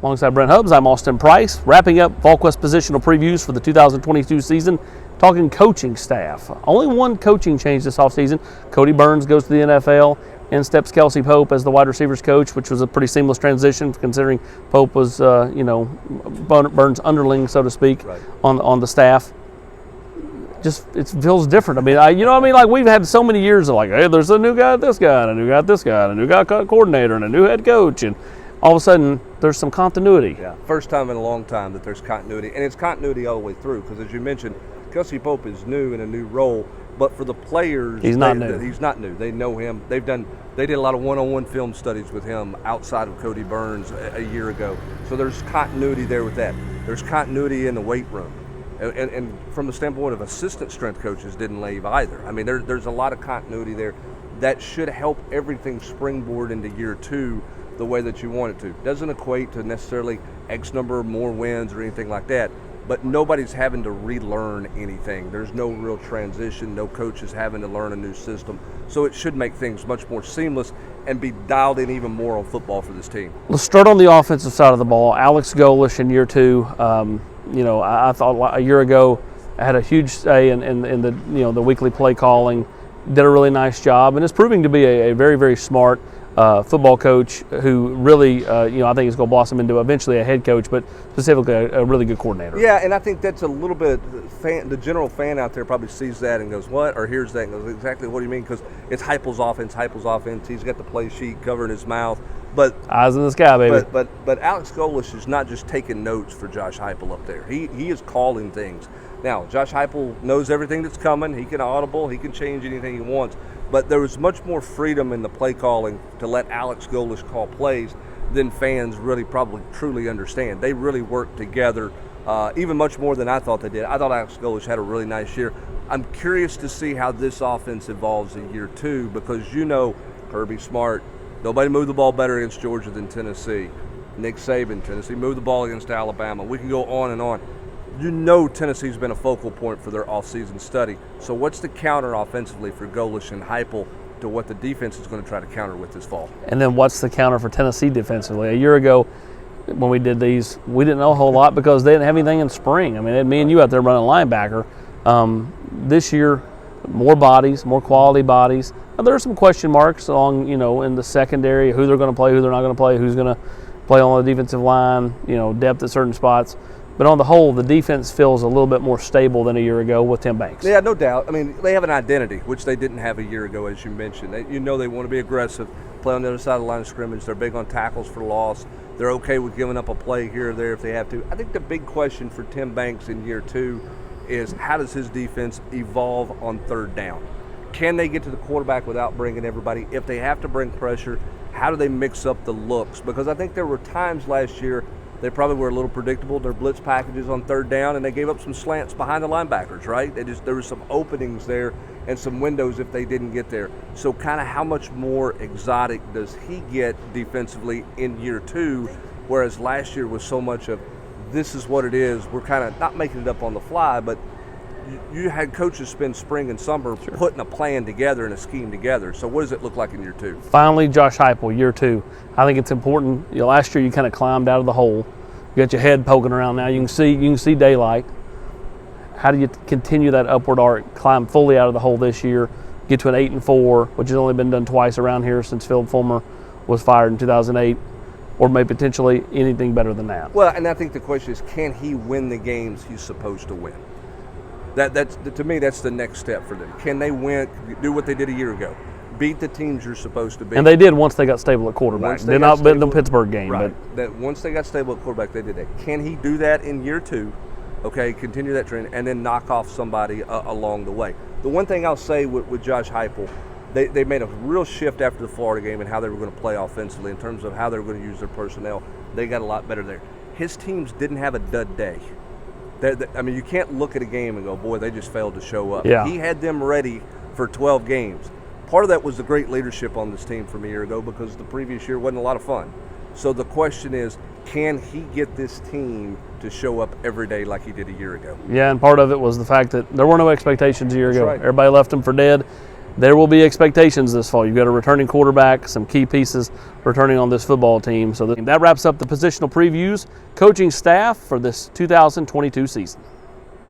Alongside Brent Hubbs, I'm Austin Price, wrapping up VolQuest positional previews for the 2022 season, talking coaching staff. Only one coaching change this offseason. Cody Burns goes to the NFL, in steps Kelsey Pope as the wide receivers coach, which was a pretty seamless transition considering Pope was, Burns' underling, so to speak, Right. on the staff. Just it feels different. I mean, like we've had so many years of like, hey, there's a new guy at this guy, and a new guy at this guy, and a new guy coordinator, and a new head coach, and all of a sudden there's some continuity. Yeah, first time in a long time that there's continuity, and it's continuity all the way through. Because as you mentioned, Kelsey Pope is new in a new role, but for the players, he's not new. He's not new. They know him. They did a lot of one-on-one film studies with him outside of Cody Burns a year ago. So there's continuity there with that. There's continuity in the weight room. And from the standpoint of assistant strength coaches didn't leave either. I mean, there's a lot of continuity there that should help everything springboard into year two the way that you want it to. Doesn't equate to necessarily X number more wins or anything like that, but nobody's having to relearn anything. There's no real transition, no coaches having to learn a new system. So it should make things much more seamless and be dialed in even more on football for this team. Let's start on the offensive side of the ball. Alex Golesh in year two. I thought a year ago I had a huge say in the weekly play calling. Did a really nice job, and is proving to be a very, very smart football coach who really, I think is going to blossom into eventually a head coach, but specifically a really good coordinator. Yeah, and I think that's a little bit, the general fan out there probably sees that and goes, what? Or hears that and goes, exactly what do you mean? Because it's Heupel's offense. He's got the play sheet covering his mouth. But eyes in the sky, baby. But Alex Golesh is not just taking notes for Josh Heupel up there. He is calling things. Now, Josh Heupel knows everything that's coming. He can audible. He can change anything he wants. But there was much more freedom in the play calling to let Alex Golesh call plays than fans really probably truly understand. They really worked together even much more than I thought they did. I thought Alex Golesh had a really nice year. I'm curious to see how this offense evolves in year two because Kirby Smart, nobody moved the ball better against Georgia than Tennessee. Nick Saban, Tennessee moved the ball against Alabama. We can go on and on. Tennessee's been a focal point for their offseason study. So what's the counter offensively for Golesh and Heupel to what the defense is going to try to counter with this fall? And then what's the counter for Tennessee defensively? A year ago when we did these, we didn't know a whole lot because they didn't have anything in spring. I mean, had me and you out there running linebacker. This year, more bodies, more quality bodies. Now, there are some question marks along, in the secondary, who they're going to play, who they're not going to play, who's going to play on the defensive line, depth at certain spots. But on the whole, the defense feels a little bit more stable than a year ago with Tim Banks. Yeah, no doubt. I mean, they have an identity, which they didn't have a year ago, as you mentioned. They want to be aggressive, play on the other side of the line of scrimmage. They're big on tackles for loss. They're okay with giving up a play here or there if they have to. I think the big question for Tim Banks in year two is how does his defense evolve on third down? Can they get to the quarterback without bringing everybody? If they have to bring pressure, how do they mix up the looks? Because I think there were times last year they probably were a little predictable, their blitz packages on third down, and they gave up some slants behind the linebackers, right? There were some openings there and some windows if they didn't get there. So kind of how much more exotic does he get defensively in year two, whereas last year was so much of this is what it is. We're kind of not making it up on the fly, but you had coaches spend spring and summer putting a plan together and a scheme together. So what does it look like in year two? Finally, Josh Heupel, year two. I think it's important. Last year you kind of climbed out of the hole. You got your head poking around now. You can see daylight. How do you continue that upward arc, climb fully out of the hole this year, get to an 8-4, which has only been done twice around here since Phil Fulmer was fired in 2008, or maybe potentially anything better than that? Well, and I think the question is, can he win the games he's supposed to win? That's to me, that's the next step for them. Can they win, do what they did a year ago? Beat the teams you're supposed to beat. And they did once they got stable at quarterback. They did not beat the Pittsburgh game. Right. But that once they got stable at quarterback, they did that. Can he do that in year two? Okay, continue that trend, and then knock off somebody along the way. The one thing I'll say with Josh Heupel, they made a real shift after the Florida game and how they were going to play offensively in terms of how they were going to use their personnel. They got a lot better there. His teams didn't have a dud day. You can't look at a game and go, boy, they just failed to show up. Yeah. He had them ready for 12 games. Part of that was the great leadership on this team from a year ago because the previous year wasn't a lot of fun. So the question is, can he get this team to show up every day like he did a year ago? Yeah, and part of it was the fact that there were no expectations a year ago. Right. Everybody left him for dead. there will be expectations this fall. You've got a returning quarterback, some key pieces returning on this football team. So that wraps up the positional previews, coaching staff for this 2022 season.